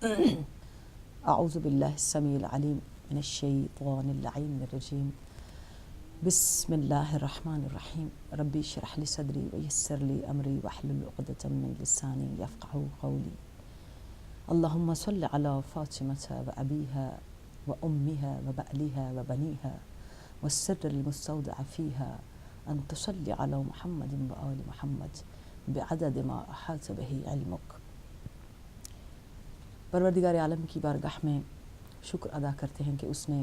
اعوذ باللہ السمیع العلیم من الشیطان اللعین الرجیم بسم اللہ الرحمن الرحیم ربی اشرح لی صدری ویسر لی امری واحلل عقدۃ من لسانی یفقهوا قولی اللہم صل علی فاطمة وابیها وامها وبألها وبنیها والسر المستودع فیها ان تصلی علی محمد وآل محمد بعدد ما احاط به علمک۔ پروردگار عالم کی بارگاہ میں شکر ادا کرتے ہیں کہ اس نے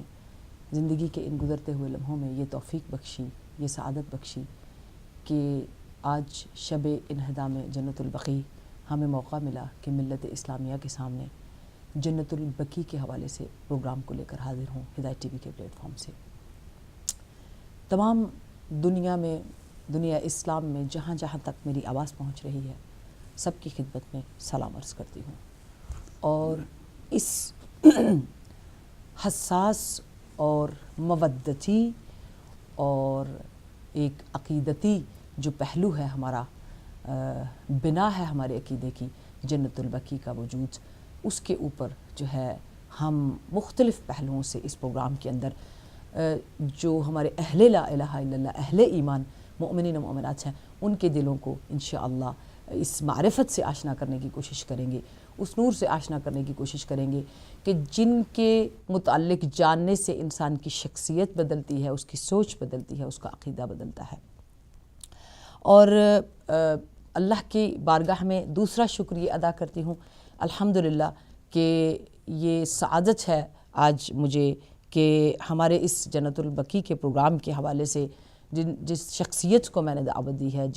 زندگی کے ان گزرتے ہوئے لمحوں میں یہ توفیق بخشی، یہ سعادت بخشی کہ آج شب انہدام جنت البقیع ہمیں موقع ملا کہ ملت اسلامیہ کے سامنے جنت البقیع کے حوالے سے پروگرام کو لے کر حاضر ہوں ہدایت ٹی وی کے پلیٹ فارم سے۔ تمام دنیا میں، دنیا اسلام میں جہاں جہاں تک میری آواز پہنچ رہی ہے، سب کی خدمت میں سلام عرض کرتی ہوں، اور اس حساس اور مودتی اور ایک عقیدتی جو پہلو ہے ہمارا، بنا ہے ہمارے عقیدے کی جنت البقیع کا وجود، اس کے اوپر جو ہے ہم مختلف پہلوؤں سے اس پروگرام کے اندر جو ہمارے اہل لا الہ الا اللہ، اہل ایمان، مؤمنین و مؤمنات ہیں، ان کے دلوں کو انشاءاللہ اس معرفت سے آشنا کرنے کی کوشش کریں گے، اس نور سے آشنا کرنے کی کوشش کریں گے کہ جن کے متعلق جاننے سے انسان کی شخصیت بدلتی ہے، اس کی سوچ بدلتی ہے، اس کا عقیدہ بدلتا ہے۔ اور اللہ کی بارگاہ میں دوسرا شکریہ ادا کرتی ہوں الحمدللہ کہ یہ سعادت ہے آج مجھے کہ ہمارے اس جنت البقیع کے پروگرام کے حوالے سے جس شخصیت کو میں نے دعوت دی ہے،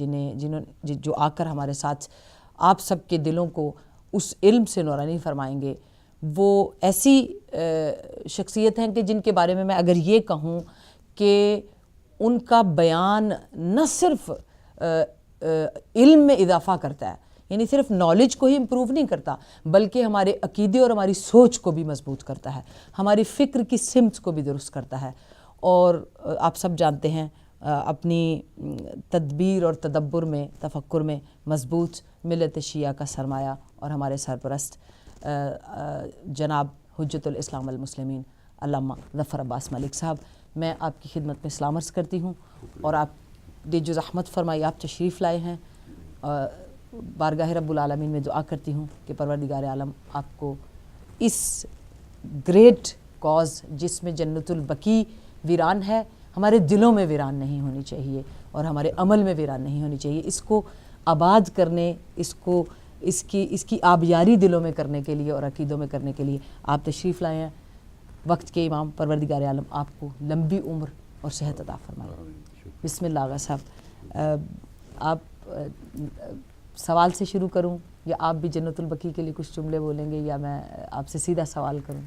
جو آ کر ہمارے ساتھ آپ سب کے دلوں کو اس علم سے نورانی فرمائیں گے، وہ ایسی شخصیت ہیں کہ جن کے بارے میں اگر یہ کہوں کہ ان کا بیان نہ صرف علم میں اضافہ کرتا ہے، یعنی صرف نالج کو ہی امپروو نہیں کرتا، بلکہ ہمارے عقیدے اور ہماری سوچ کو بھی مضبوط کرتا ہے، ہماری فکر کی سمت کو بھی درست کرتا ہے۔ اور آپ سب جانتے ہیں اپنی تدبیر اور تدبر میں، تفکر میں مضبوط ملت شیعہ کا سرمایہ اور ہمارے سرپرست جناب حجت الاسلام والمسلمین علامہ ظفر عباس ملک صاحب، میں آپ کی خدمت میں سلام عرض کرتی ہوں، اور آپ نے جو زحمت فرمائی، آپ تشریف لائے ہیں، بارگاہ رب العالمین میں دعا کرتی ہوں کہ پروردگار عالم آپ کو اس گریٹ کاز جس میں جنت البقیع ویران ہے، ہمارے دلوں میں ویران نہیں ہونی چاہیے اور ہمارے عمل میں ویران نہیں ہونی چاہیے، اس کو آباد کرنے، اس کی آبیاری دلوں میں کرنے کے لیے اور عقیدوں میں کرنے کے لیے آپ تشریف لائے ہیں۔ وقت کے امام پروردگار عالم آپ کو لمبی عمر اور صحت عطا فرمائے۔ بسم اللہ آغا صاحب، آپ سوال سے شروع کروں یا آپ بھی جنت البقیع کے لیے کچھ جملے بولیں گے، یا میں آپ سے سیدھا سوال کروں؟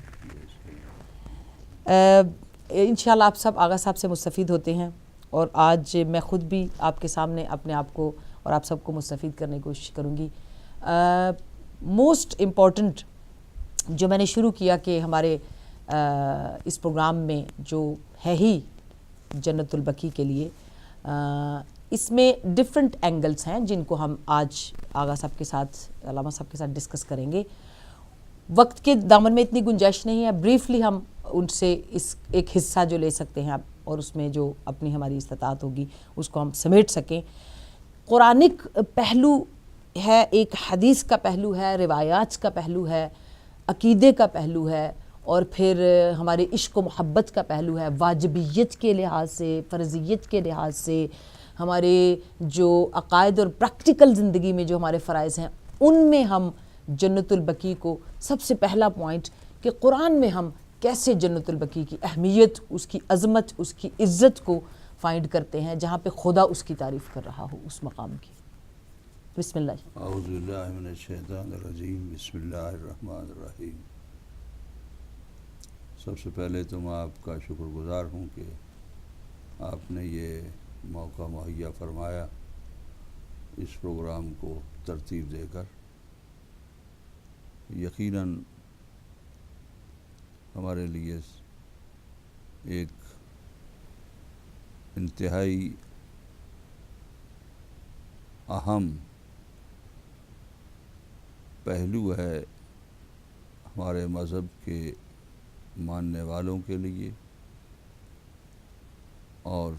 انشاءاللہ آپ سب آغا صاحب سے مستفید ہوتے ہیں، اور آج میں خود بھی آپ کے سامنے اپنے آپ کو اور آپ سب کو مستفید کرنے کی کوشش کروں گی۔ موسٹ امپورٹنٹ جو میں نے شروع کیا کہ ہمارے اس پروگرام میں جو ہے ہی جنت البقیع کے لیے، اس میں ڈفرینٹ اینگلز ہیں جن کو ہم آج آغا صاحب کے ساتھ، علامہ صاحب کے ساتھ ڈسکس کریں گے۔ وقت کے دامن میں اتنی گنجائش نہیں ہے، بریفلی ہم ان سے اس ایک حصہ جو لے سکتے ہیں اور اس میں جو اپنی ہماری استطاعت ہوگی اس کو ہم سمیٹ سکیں۔ قرآنک پہلو ہے، ایک حدیث کا پہلو ہے، روایات کا پہلو ہے، عقیدے کا پہلو ہے، اور پھر ہمارے عشق و محبت کا پہلو ہے، واجبیت کے لحاظ سے، فرضیت کے لحاظ سے، ہمارے جو عقائد اور پریکٹیکل زندگی میں جو ہمارے فرائض ہیں، ان میں ہم جنت البقیع کو سب سے پہلا پوائنٹ کہ قرآن میں ہم کیسے جنت البقیع کی اہمیت، اس کی عظمت، اس کی عزت کو فائنڈ کرتے ہیں، جہاں پہ خدا اس کی تعریف کر رہا ہو اس مقام کی۔ بسم اللہ۔ اعوذ باللہ من الشیطان الرجیم، بسم اللہ الرحمن الرحیم۔ سب سے پہلے تو میں آپ کا شکر گزار ہوں کہ آپ نے یہ موقع مہیا فرمایا اس پروگرام کو ترتیب دے کر۔ یقیناً ہمارے لیے ایک انتہائی اہم پہلو ہے ہمارے مذہب کے ماننے والوں کے لیے اور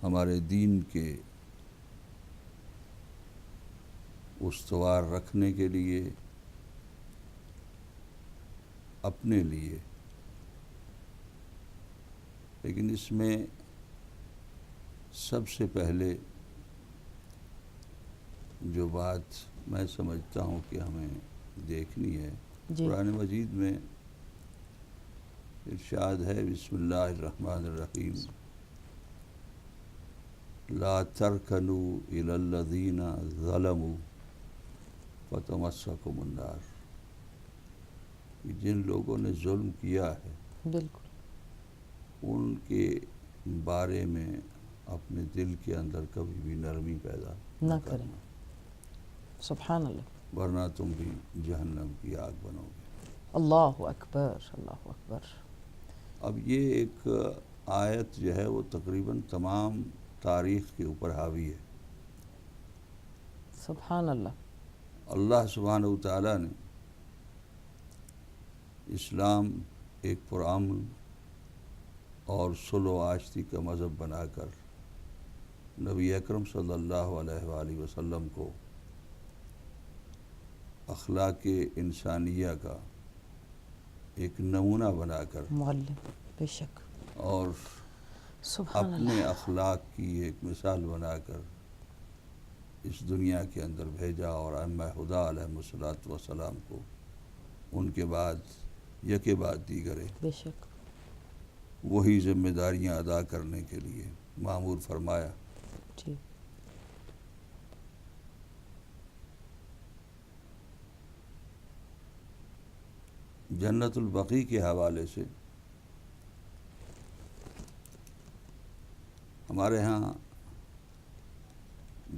ہمارے دین کے استوار رکھنے کے لیے، اپنے لیے، لیکن اس میں سب سے پہلے جو بات میں سمجھتا ہوں کہ ہمیں دیکھنی ہے، قرآن مجید میں ارشاد ہے، بسم اللہ الرحمن الرحیم، لا ترکنوا الی الذین ظلموا فتمسکم النار، کہ جن لوگوں نے ظلم کیا ہے بالکل ان کے بارے میں اپنے دل کے اندر کبھی بھی نرمی پیدا نہ کریں، سبحان اللہ، ورنہ تم بھی جہنم کی آگ بنو گے۔ اللہ اکبر، اللہ اکبر۔ اب یہ ایک آیت جو ہے وہ تقریباً تمام تاریخ کے اوپر حاوی ہے۔ سبحان اللہ۔ اللہ سبحانہ وتعالیٰ نے اسلام ایک پرامن اور صلح و آشتی کا مذہب بنا کر نبی اکرم صلی اللہ علیہ وآلہ وسلم کو اخلاق انسانیہ کا ایک نمونہ بنا کر، معلم، بے شک، اور سبحان اپنے اللہ، اخلاق کی ایک مثال بنا کر اس دنیا کے اندر بھیجا، اور ائمہ خدا علیہ الصلوۃ والسلام کو ان کے بعد یکے بعد دیگرے بے شک، وہی ذمہ داریاں ادا کرنے کے لیے مامور فرمایا۔ جی، جنت البقیع کے حوالے سے ہمارے ہاں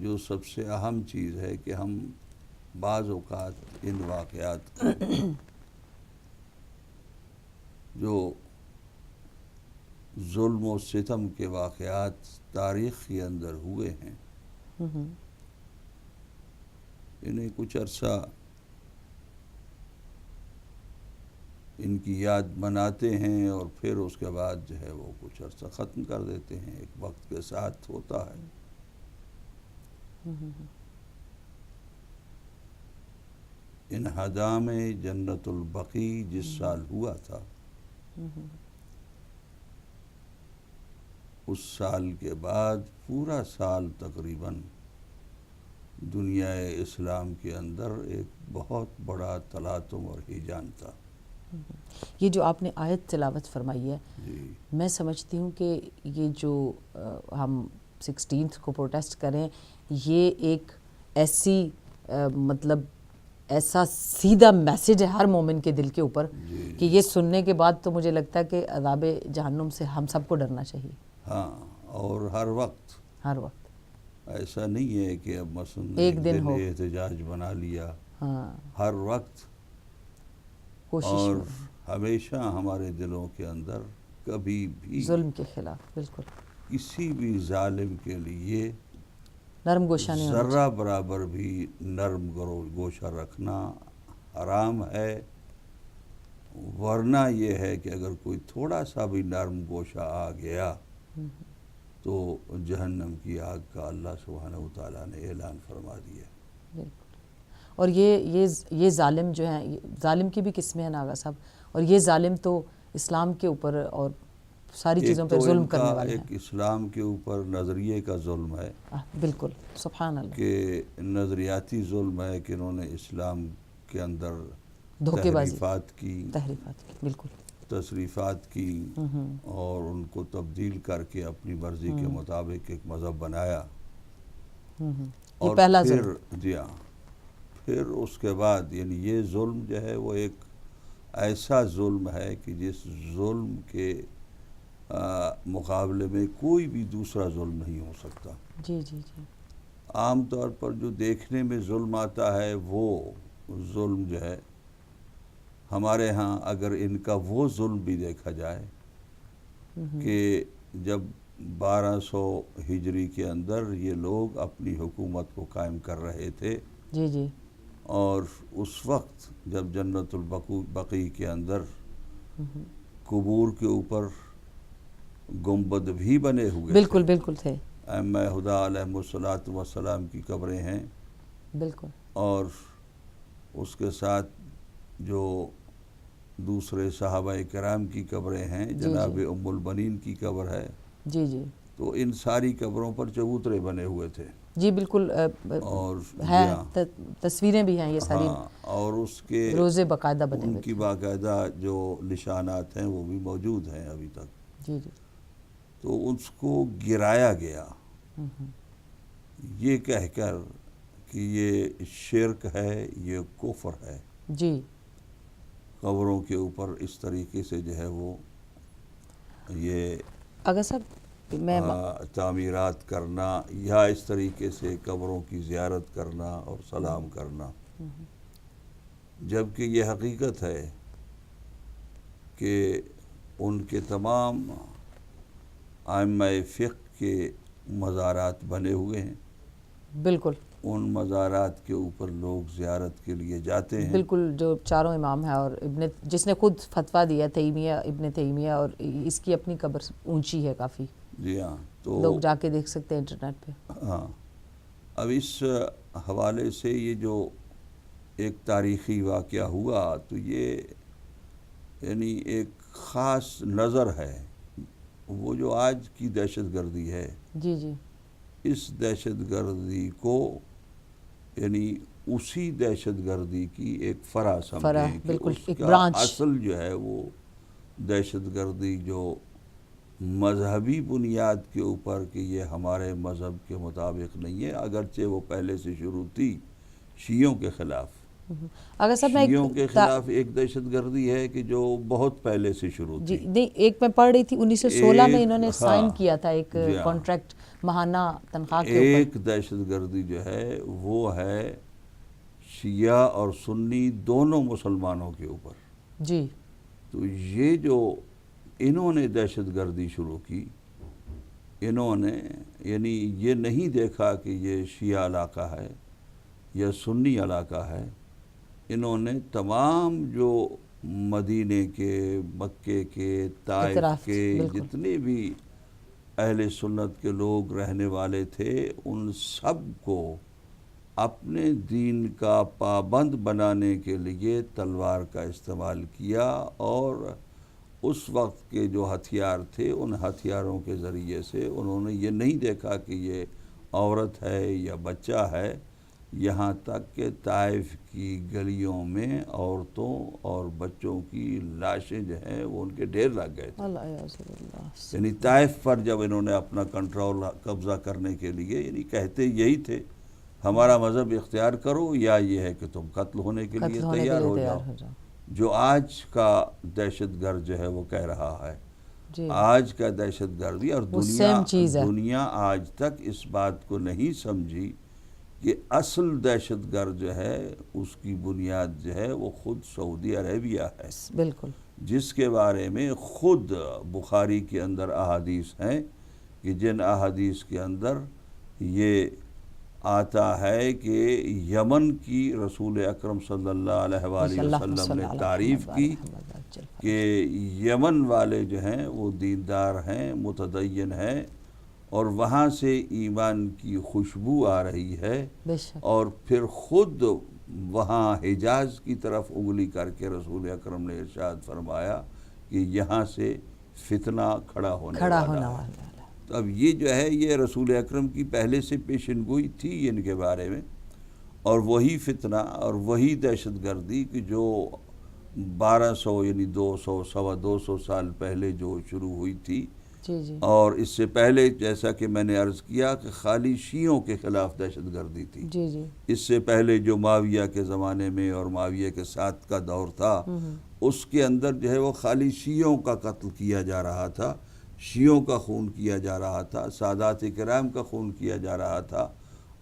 جو سب سے اہم چیز ہے کہ ہم بعض اوقات ان واقعات جو ظلم و ستم کے واقعات تاریخ کے اندر ہوئے ہیں، انہیں کچھ عرصہ ان کی یاد مناتے ہیں اور پھر اس کے بعد جو ہے وہ کچھ عرصہ ختم کر دیتے ہیں، ایک وقت کے ساتھ ہوتا ہے۔ انہدام جنت البقیع جس سال ہوا تھا، اس سال کے بعد پورا سال تقریباً دنیا اسلام کے اندر ایک بہت بڑا تلاطم اور ہیجان تھا۔ یہ جو آپ نے آیت تلاوت فرمائی ہے، جی، میں سمجھتی ہوں کہ یہ جو ہم 16 کو پروٹیسٹ کریں، یہ ایک ایسی مطلب ایسا سیدھا میسیج ہے ہر مومن کے دل کے اوپر جی، کہ یہ سننے کے بعد تو مجھے لگتا ہے کہ عذاب جہنم سے ہم سب کو ڈرنا چاہیے، ہاں، اور ہر وقت ہر وقت۔ ایسا نہیں ہے کہ اب مثلاً ایک دن ہو، احتجاج بنا لیا، ہاں، ہر وقت کوشش اور ہو ہمیشہ ہمارے دلوں کے اندر کبھی بھی ظلم کے خلاف، بالکل کسی بھی ظالم کے لیے نرم گوشہ نہیں ہونا ذرہ برابر بھی نرم گوشہ رکھنا حرام ہے، ورنہ یہ ہے کہ اگر کوئی تھوڑا سا بھی نرم گوشہ آ گیا تو جہنم کی آگ کا اللہ سبحانہ وتعالیٰ نے اعلان فرما دیا۔ بالکل۔ اور یہ ظالم جو ہیں، ظالم کی بھی قسمیں ہیں ناغا صاحب، اور یہ ظالم تو اسلام کے اوپر اور ساری چیزوں پہ ظلم کرنے والے ہیں۔ ایک اسلام کے اوپر نظریے کا ظلم ہے، بالکل، سبحان اللہ، کہ نظریاتی ظلم ہے کہ انہوں نے اسلام کے اندر دھوکے بازی، تحریفات کی، بالکل، تصریفات کی، اور ان کو تبدیل کر کے اپنی مرضی کے مطابق ایک مذہب بنایا، اور پہلا پھر ظلم۔ جی ہاں، پھر اس کے بعد یعنی یہ ظلم جو ہے وہ ایک ایسا ظلم ہے کہ جس ظلم کے مقابلے میں کوئی بھی دوسرا ظلم نہیں ہو سکتا۔ جی جی جی، عام طور پر جو دیکھنے میں ظلم آتا ہے وہ ظلم جو ہے ہمارے ہاں، اگر ان کا وہ ظلم بھی دیکھا جائے کہ جب 1200 ہجری کے اندر یہ لوگ اپنی حکومت کو قائم کر رہے تھے، جی جی، اور اس وقت جب جنت البقیع کے اندر قبور کے اوپر گنبد بھی بنے ہوئے بالکل بالکل تھے، ائمہ ہدیٰ علیہم الصلاۃ والسلام کی قبریں ہیں، بالکل، اور اس کے ساتھ جو دوسرے صحابہ کرام کی قبریں ہیں، جناب ام البنین کی قبر ہے، جی جی، تو ان ساری قبروں پر چبوترے بنے ہوئے تھے، جی بالکل، اور ہے تصویریں بھی ہیں یہ ساری، ہاں، اور اس کے روزے باقاعدہ بنے ان ہوئے کی باقاعدہ جو نشانات ہیں وہ بھی موجود ہیں ابھی تک۔ جی جی، تو اس کو گرایا گیا یہ کہہ کر کہ یہ شرک ہے، یہ کفر ہے، جی، قبروں کے اوپر اس طریقے سے جو ہے وہ یہ اگر صاحب میں تعمیرات کرنا یا اس طریقے سے قبروں کی زیارت کرنا اور سلام کرنا، جبکہ یہ حقیقت ہے کہ ان کے تمام ائمہ فقہ کے مزارات بنے ہوئے ہیں، بالکل ان مزارات کے اوپر لوگ زیارت کے لیے جاتے ہیں، بالکل، جو چاروں امام ہیں، اور جس نے خود فتویٰ دیا تیمیہ، ابن تیمیہ، اور اس کی اپنی قبر اونچی ہے کافی، جی ہاں، تو لوگ جا کے دیکھ سکتے ہیں انٹرنیٹ پہ۔ ہاں، اب اس حوالے سے یہ جو ایک تاریخی واقعہ ہوا تو یہ یعنی ایک خاص نظر ہے، وہ جو آج کی دہشت گردی ہے، جی جی، اس دہشت گردی کو یعنی اسی دہشت گردی کی ایک فرع سمجھیں کہ بالکل، اس ایک کا برانچ، اصل جو ہے وہ دہشت گردی جو مذہبی بنیاد کے اوپر کہ یہ ہمارے مذہب کے مطابق نہیں ہے، اگرچہ وہ پہلے سے شروع تھی شیعوں کے خلاف، اگر صاحب میں شیعوں کے خلاف ایک دہشت گردی ہے کہ جو بہت پہلے سے شروع جی تھی، نہیں، ایک میں پڑھ رہی تھی 1916 میں انہوں نے سائن ہاں، کیا تھا ایک جی ہاں، کانٹریکٹ ماہانہ تنخواہ کے اوپر، ایک دہشت گردی جو ہے وہ ہے شیعہ اور سنی دونوں مسلمانوں کے اوپر۔ جی، تو یہ جو انہوں نے دہشت گردی شروع کی، انہوں نے یعنی یہ نہیں دیکھا کہ یہ شیعہ علاقہ ہے یا سنی علاقہ ہے، انہوں نے تمام جو مدینے کے، مکے کے، طائف اعتراف، کے بالکل، جتنے بھی اہل سنت کے لوگ رہنے والے تھے، ان سب کو اپنے دین کا پابند بنانے کے لیے تلوار کا استعمال کیا، اور اس وقت کے جو ہتھیار تھے ان ہتھیاروں کے ذریعے سے انہوں نے یہ نہیں دیکھا کہ یہ عورت ہے یا بچہ ہے، یہاں تک کہ طائف کی گلیوں میں عورتوں اور بچوں کی لاشیں جو ہیں وہ ان کے ڈھیر لگ گئے تھے، اللہ، یعنی طائف پر جب انہوں نے اپنا کنٹرول قبضہ کرنے کے لیے یعنی کہتے یہی تھے ہمارا مذہب اختیار کرو یا یہ ہے کہ تم قتل ہونے کے لیے تیار ہو جاؤ، جو آج کا دہشت گرد جو ہے وہ کہہ رہا ہے، آج کا دہشت گردی، اور دنیا آج تک اس بات کو نہیں سمجھی کہ اصل دہشت گرد جو ہے اس کی بنیاد جو ہے وہ خود سعودی عربیہ ہے، بالکل، جس کے بارے میں خود بخاری کے اندر احادیث ہیں کہ جن احادیث کے اندر یہ آتا ہے کہ یمن کی رسول اکرم صلی اللہ علیہ وآلہ وسلم نے تعریف کی کہ یمن والے جو ہیں وہ دیندار ہیں، متدین ہیں، اور وہاں سے ایمان کی خوشبو آ رہی ہے، اور پھر خود وہاں حجاز کی طرف انگلی کر کے رسول اکرم نے ارشاد فرمایا کہ یہاں سے فتنہ کھڑا ہونے والا ہے۔ تو اب یہ جو ہے یہ رسول اکرم کی پہلے سے پیشن گوئی تھی ان کے بارے میں، اور وہی فتنہ اور وہی دہشت گردی کہ جو 1200 یعنی 200 سوا 200 سال پہلے جو شروع ہوئی تھی، اور اس سے پہلے جیسا کہ میں نے عرض کیا کہ خالی شیعوں کے خلاف دہشت گردی تھی، اس سے پہلے جو معاویہ کے زمانے میں اور معاویہ کے ساتھ کا دور تھا اس کے اندر جو ہے وہ خالی شیعوں کا قتل کیا جا رہا تھا، شیعوں کا خون کیا جا رہا تھا، سادات کرام کا خون کیا جا رہا تھا،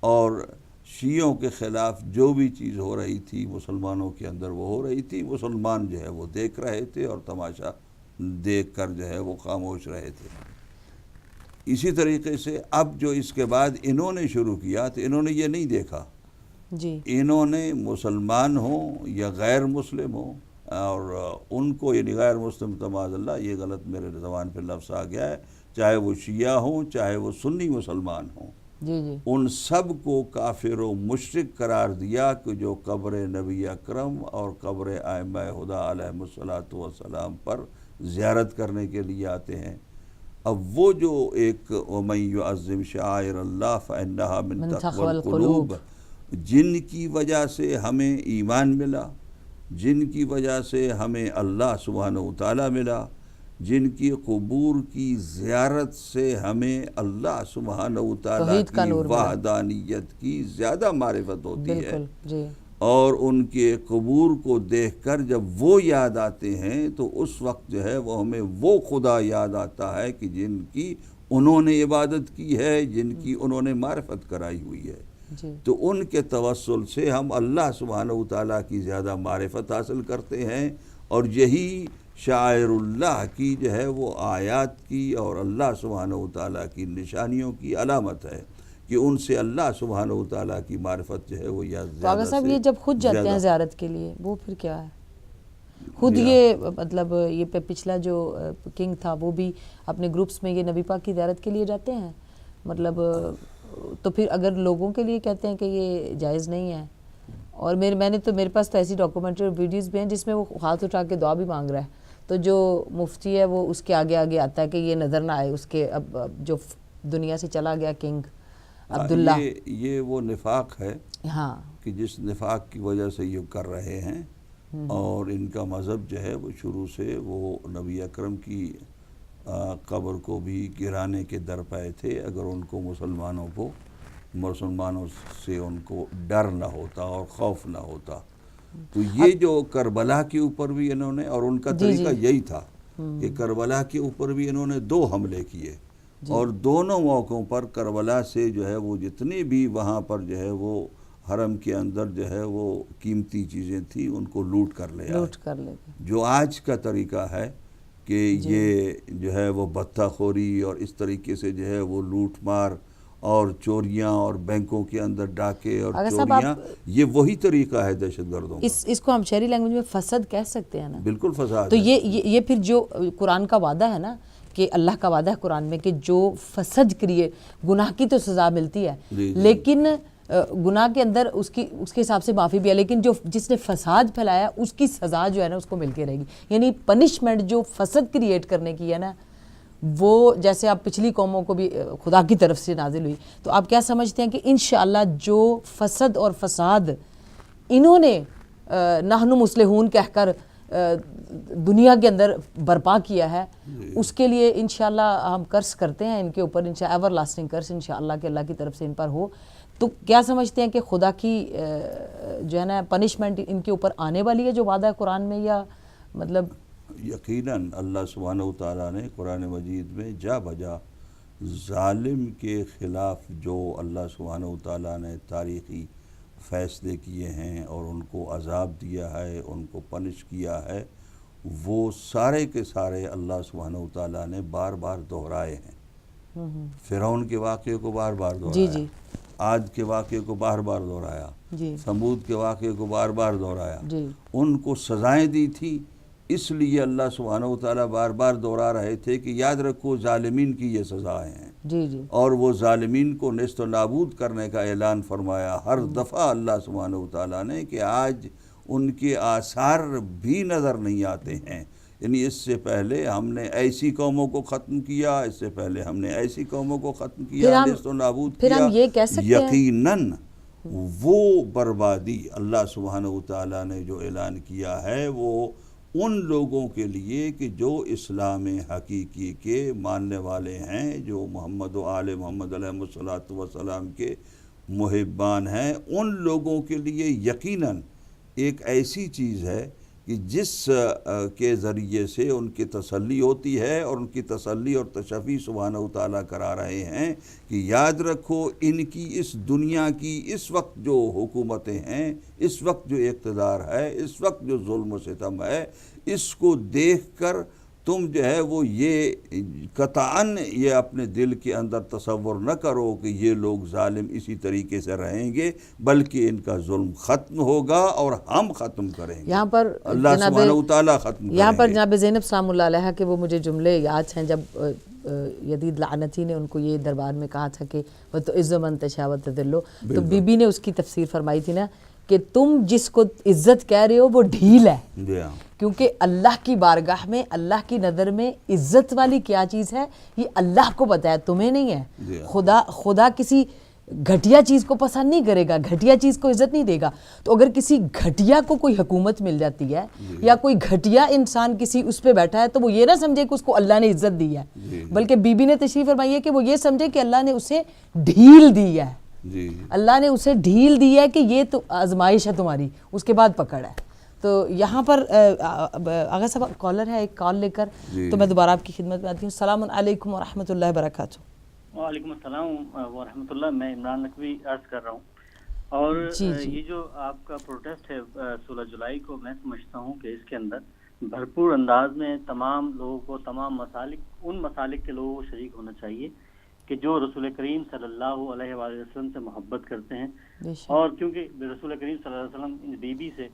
اور شیعوں کے خلاف جو بھی چیز ہو رہی تھی مسلمانوں کے اندر وہ ہو رہی تھی، مسلمان جو ہے وہ دیکھ رہے تھے اور تماشا دیکھ کر جو ہے وہ خاموش رہے تھے۔ اسی طریقے سے اب جو اس کے بعد انہوں نے شروع کیا تو انہوں نے یہ نہیں دیکھا جی انہوں نے مسلمان ہوں یا غیر مسلم ہوں، اور ان کو یعنی غیر مسلم تو معاذ اللہ یہ غلط میرے زبان پہ لفظ آ گیا ہے، چاہے وہ شیعہ ہوں چاہے وہ سنی مسلمان ہوں، جی جی ان سب کو کافر و مشرک قرار دیا کہ جو قبر نبی اکرم اور قبر ائمہ خدا علیہم الصلوۃ والسلام پر زیارت کرنے کے لیے آتے ہیں۔ اب وہ جو ایک وَمَن يُعَظِّمْ شَعَائِرَ اللَّهِ فَإِنَّهَا مِن تَقْوَى الْقُلُوبِ، جن کی وجہ سے ہمیں ایمان ملا، جن کی وجہ سے ہمیں اللہ سبحانہ و تعالیٰ ملا، جن کی قبور کی زیارت سے ہمیں اللہ سبحانہ و تعالیٰ توحید کا کی نور ملا، وحدانیت کی زیادہ معرفت ہوتی ہے، بالکل جی اور ان کے قبور کو دیکھ کر جب وہ یاد آتے ہیں تو اس وقت جو ہے وہ ہمیں وہ خدا یاد آتا ہے کہ جن کی انہوں نے عبادت کی ہے، جن کی انہوں نے معرفت کرائی ہوئی ہے۔ جی تو ان کے توسل سے ہم اللہ سبحانہ و تعالیٰ کی زیادہ معرفت حاصل کرتے ہیں، اور یہی شاعر اللہ کی جو ہے وہ آیات کی اور اللہ سبحانہ و تعالیٰ کی نشانیوں کی علامت ہے کہ ان سے اللہ سبحانہ و تعالیٰ کی معرفت جو ہے وہ یا تو آغا صاحب یہ جب خود جاتے ہیں زیارت کے لیے وہ پھر کیا ہے؟ خود یہ مطلب یہ پچھلا جو کنگ تھا وہ بھی اپنے گروپس میں یہ نبی پاک کی زیارت کے لیے جاتے ہیں، مطلب تو پھر اگر لوگوں کے لیے کہتے ہیں کہ یہ جائز نہیں ہے، اور میرے پاس تو ایسی ڈاکومنٹری اور ویڈیوز بھی ہیں جس میں وہ ہاتھ اٹھا کے دعا بھی مانگ رہا ہے، تو جو مفتی ہے وہ اس کے آگے آگے آتا ہے کہ یہ نظر نہ آئے اس کے اب جو دنیا سے چلا گیا کنگ عبداللہ۔ یہ وہ نفاق ہے ہاں کہ جس نفاق کی وجہ سے یہ کر رہے ہیں، اور ان کا مذہب جو ہے وہ شروع سے وہ نبی اکرم کی قبر کو بھی گرانے کے درپے تھے، اگر ان کو مسلمانوں سے ان کو ڈر نہ ہوتا اور خوف نہ ہوتا۔ تو یہ جو کربلا کے اوپر بھی انہوں نے، اور ان کا طریقہ یہی تھا کہ کربلا کے اوپر بھی انہوں نے 2 حملے کیے، اور دونوں موقعوں پر کربلا سے جو ہے وہ جتنے بھی وہاں پر جو ہے وہ حرم کے اندر جو ہے وہ قیمتی چیزیں تھیں ان کو لوٹ کر لے آئے۔ جو آج کا طریقہ ہے کہ یہ جو ہے وہ بتہ خوری اور اس طریقے سے جو ہے وہ لوٹ مار اور چوریاں اور بینکوں کے اندر ڈاکے اور چوریاں، یہ وہی طریقہ ہے دہشت گردوں کا۔ اس کو ہم شہری لینگویج میں فساد کہہ سکتے ہیں نا؟ بالکل فساد۔ تو یہ پھر جو قرآن کا وعدہ ہے نا کہ اللہ کا وعدہ ہے قرآن میں کہ جو فساد کریے، گناہ کی تو سزا ملتی ہے، لیکن گناہ کے اندر اس کے حساب سے معافی بھی ہے، لیکن جس نے فساد پھیلایا اس کی سزا جو ہے نا اس کو مل کے رہے گی، یعنی پنشمنٹ جو فساد کریٹ کرنے کی ہے نا، وہ جیسے آپ پچھلی قوموں کو بھی خدا کی طرف سے نازل ہوئی، تو آپ کیا سمجھتے ہیں کہ انشاءاللہ جو فساد اور فساد انہوں نے نحن مصلحون کہہ کر دنیا کے اندر برپا کیا ہے، اس کے لیے انشاءاللہ ہم قرض کرتے ہیں ان کے اوپر، انشاءاللہ ایور لاسٹنگ قرض انشاءاللہ کہ اللہ کی طرف سے ان پر ہو، تو کیا سمجھتے ہیں کہ خدا کی جو ہے نا پنشمنٹ ان کے اوپر آنے والی ہے جو وعدہ ہے قرآن میں، یا مطلب؟ یقیناً اللہ سبحانہ و تعالیٰ نے قرآن مجید میں جا بجا ظالم کے خلاف جو اللہ سبحانہ و تعالیٰ نے تاریخی فیصلے کیے ہیں اور ان کو عذاب دیا ہے، ان کو پنش کیا ہے، وہ سارے کے سارے اللہ سبحانہ و تعالیٰ نے بار بار دہرائے ہیں۔ فرعون کے واقعے کو بار بار دہرایا، عاد کے واقعے کو بار بار دہرایا، ثمود کے واقعے کو بار بار دہرایا، ان کو سزائیں دی تھی، اس لیے اللہ سبحانہ و تعالیٰ بار بار دہرا رہے تھے کہ یاد رکھو ظالمین کی یہ سزائیں ہیں، اور وہ ظالمین کو نیست و نابود کرنے کا اعلان فرمایا ہر دفعہ اللہ سبحانہ و تعالیٰ نے کہ آج ان کے آثار بھی نظر نہیں آتے ہیں، یعنی اس سے پہلے ہم نے ایسی قوموں کو ختم کیا، اس سے پہلے ہم نے ایسی قوموں کو ختم کیا، نیست و نابود کیا، یقیناً وہ بربادی اللہ سبحانہ و تعالیٰ نے جو اعلان کیا ہے وہ ان لوگوں کے لیے کہ جو اسلام حقیقی کے ماننے والے ہیں، جو محمد و آل محمد علیہ الصلوۃ والسلام کے محبان ہیں، ان لوگوں کے لیے یقیناً ایک ایسی چیز ہے کہ جس کے ذریعے سے ان کی تسلی ہوتی ہے، اور ان کی تسلی اور تشفی سبحانہ و تعالیٰ کرا رہے ہیں کہ یاد رکھو ان کی اس دنیا کی اس وقت جو حکومتیں ہیں، اس وقت جو اقتدار ہے، اس وقت جو ظلم و ستم ہے، اس کو دیکھ کر تم جو ہے وہ یہ قطعاً یہ اپنے دل کے اندر تصور نہ کرو کہ یہ لوگ ظالم اسی طریقے سے رہیں گے، بلکہ ان کا ظلم ختم ہوگا اور ہم ختم کریں گے، یہاں پر اللہ سبحانہ وتعالیٰ ختم کریں گے۔ یہاں پر جناب زینب سلام اللہ علیہ کے وہ مجھے جملے یاد ہیں جب یزید لعنتی نے ان کو یہ دربار میں کہا تھا کہ وَتُعِزُّ مَن تَشَاءُ وَتُذِلُّ، تو بی بی نے اس کی تفسیر فرمائی تھی نا کہ تم جس کو عزت کہہ رہے ہو وہ ڈھیل ہے، کیونکہ اللہ کی بارگاہ میں اللہ کی نظر میں عزت والی کیا چیز ہے یہ اللہ کو پتہ ہے، تمہیں نہیں ہے۔ خدا کسی گھٹیا چیز کو پسند نہیں کرے گا، گھٹیا چیز کو عزت نہیں دے گا۔ تو اگر کسی گھٹیا کو کوئی حکومت مل جاتی ہے یا کوئی گھٹیا انسان کسی اس پہ بیٹھا ہے تو وہ یہ نہ سمجھے کہ اس کو اللہ نے عزت دی ہے، بلکہ بی بی نے تشریف فرمائی ہے کہ وہ یہ سمجھے کہ اللہ نے اسے ڈھیل دی ہے، اللہ نے اسے ڈھیل دی ہے کہ یہ تو آزمائش ہے تمہاری، اس کے بعد پکڑ ہے۔ تو یہاں پر آغا صاحب کالر ہے ایک کال لے کر، تو میں دوبارہ آپ کی خدمت میں آتی ہوں۔ السلام علیکم ورحمۃ اللہ وبرکاتہ۔ وعلیکم السلام ورحمۃ اللہ، میں عمران نقوی عرض کر رہا ہوں، اور یہ جو آپ کا پروٹیسٹ ہے 16 جولائی کو، میں سمجھتا ہوں کہ اس کے اندر بھرپور انداز میں تمام لوگوں کو، تمام مسالک، ان مسالک کے لوگوں کو شریک ہونا چاہیے کہ جو رسول کریم صلی اللہ علیہ وآلہ وسلم سے محبت کرتے ہیں، اور کیونکہ رسول کریم صلی اللہ علیہ وسلم ان بی بی سے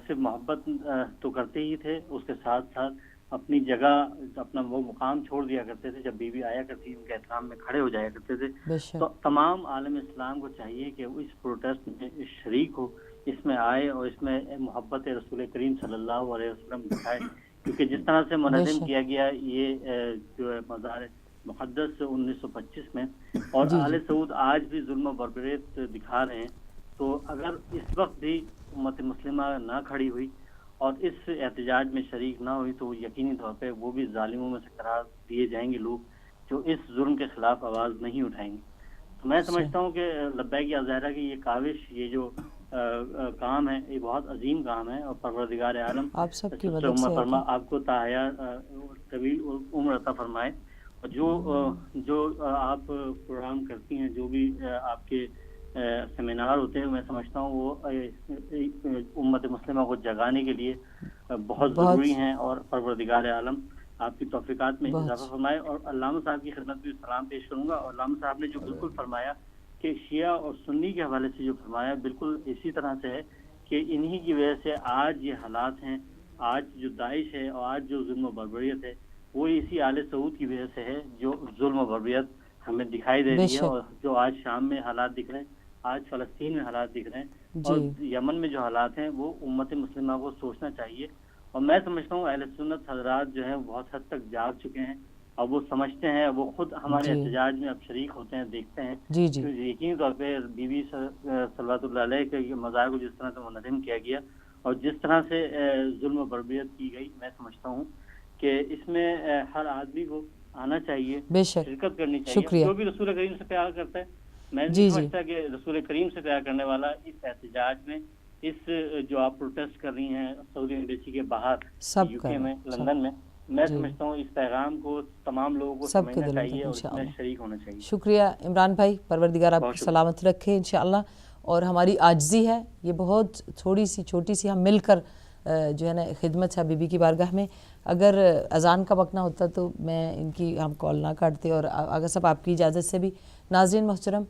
صرف محبت تو کرتے ہی تھے، اس کے ساتھ ساتھ اپنی جگہ، اپنا وہ مقام چھوڑ دیا کرتے تھے، جب بی بی آیا کرتی ان کے احترام میں کھڑے ہو جایا کرتے تھے۔ تو تمام عالم اسلام کو چاہیے کہ وہ اس پروٹیسٹ میں شریک ہو، اس میں آئے اور اس میں محبت رسول کریم صلی اللہ علیہ وسلم دکھائے، کیونکہ جس طرح سے منظم کیا گیا یہ جو ہے مزار مقدس 1925 میں، اور آل سعود آج بھی ظلم و بربریت دکھا رہے ہیں، تو اگر اس وقت بھی امت مسلمہ نہ کھڑی ہوئی اور اس احتجاج میں شریک نہ ہوئی تو یقینی طور پہ وہ بھی ظالموں میں سے قرار دیے جائیں گے لوگ جو اس ظلم کے خلاف آواز نہیں اٹھائیں گے۔ تو میں سمجھتا ہوں کہ لبیک یا زہرا کی یہ کاوش، یہ جو کام ہے، یہ بہت عظیم کام ہے، اور پروردگار عالم آپ سب کی مدد سے آپ کو تاحیات طویل عمر عطا فرمائے، اور جو آپ پروگرام کرتی ہیں، جو بھی آپ کے سیمینار ہوتے ہیں، میں سمجھتا ہوں وہ امت مسلمہ کو جگانے کے لیے بہت ضروری ہیں، اور پروردگار عالم آپ کی توفیقات میں اضافہ فرمائے۔ اور علامہ صاحب کی خدمت میں سلام پیش کروں گا، اور علامہ صاحب نے جو بالکل فرمایا کہ شیعہ اور سنی کے حوالے سے جو فرمایا بالکل اسی طرح سے ہے کہ انہی کی وجہ سے آج یہ حالات ہیں، آج جو داعش ہے اور آج جو ظلم و بربریت ہے وہ اسی آل سعود کی وجہ سے ہے، جو ظلم و بربریت ہمیں دکھائی دے رہی ہے، اور جو آج شام میں حالات دکھ رہے ہیں، آج فلسطین میں حالات دکھ رہے ہیں، اور یمن میں جو حالات ہیں، وہ امت مسلمہ کو سوچنا چاہیے۔ اور میں سمجھتا ہوں اہل سنت حضرات جو ہیں بہت حد تک جاگ چکے ہیں، اور وہ سمجھتے ہیں، وہ خود ہمارے احتجاج میں اب شریک ہوتے ہیں، دیکھتے ہیں۔ یقینی طور پہ بی بی صلوات اللہ علیہ کے مزار کو جس طرح سے منظم کیا گیا اور جس طرح سے ظلم و بربریت کی گئی، میں سمجھتا ہوں کہ اس میں ہر آدمی کو آنا چاہیے، شرکت کرنی چاہیے، جو بھی رسول کریم سے پیار کرتا ہے۔ میں نہیں سمجھتا کہ رسول کریم سے پیار کرنے والا اس احتجاج میں، اس جو آپ پروٹیسٹ کر رہی ہیں سعودی ایمبیسی کے باہر، یوکے میں، لندن میں سمجھتا ہوں اس پیغام کو تمام لوگوں کو سمجھنا چاہیے اور اس میں شریک ہونا چاہیے۔ شکریہ عمران بھائی، پروردگار آپ کی سلامت رکھے انشاءاللہ۔ اور ہماری عاجزی ہے، یہ بہت تھوڑی سی چھوٹی سی، ہم مل کر جو ہے نا خدمت ہے بی بی کی بارگاہ میں۔ اگر اذان کا وقت نہ ہوتا تو میں ان کی ہم کال نہ کاٹتے، اور اگر سب آپ کی اجازت سے بھی ناظرین محترم،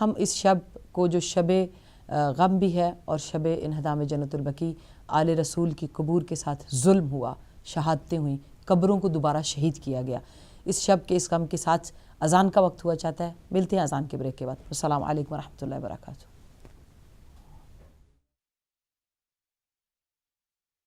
ہم اس شب کو جو شب غم بھی ہے اور شب انہدام جنت البقیع، آل رسول کی قبور کے ساتھ ظلم ہوا، شہادتیں ہوئیں، قبروں کو دوبارہ شہید کیا گیا، اس شب کے اس غم کے ساتھ اذان کا وقت ہوا چاہتا ہے۔ ملتے ہیں اذان کے بریک کے بعد۔ السلام علیکم ورحمۃ اللہ وبرکاتہ۔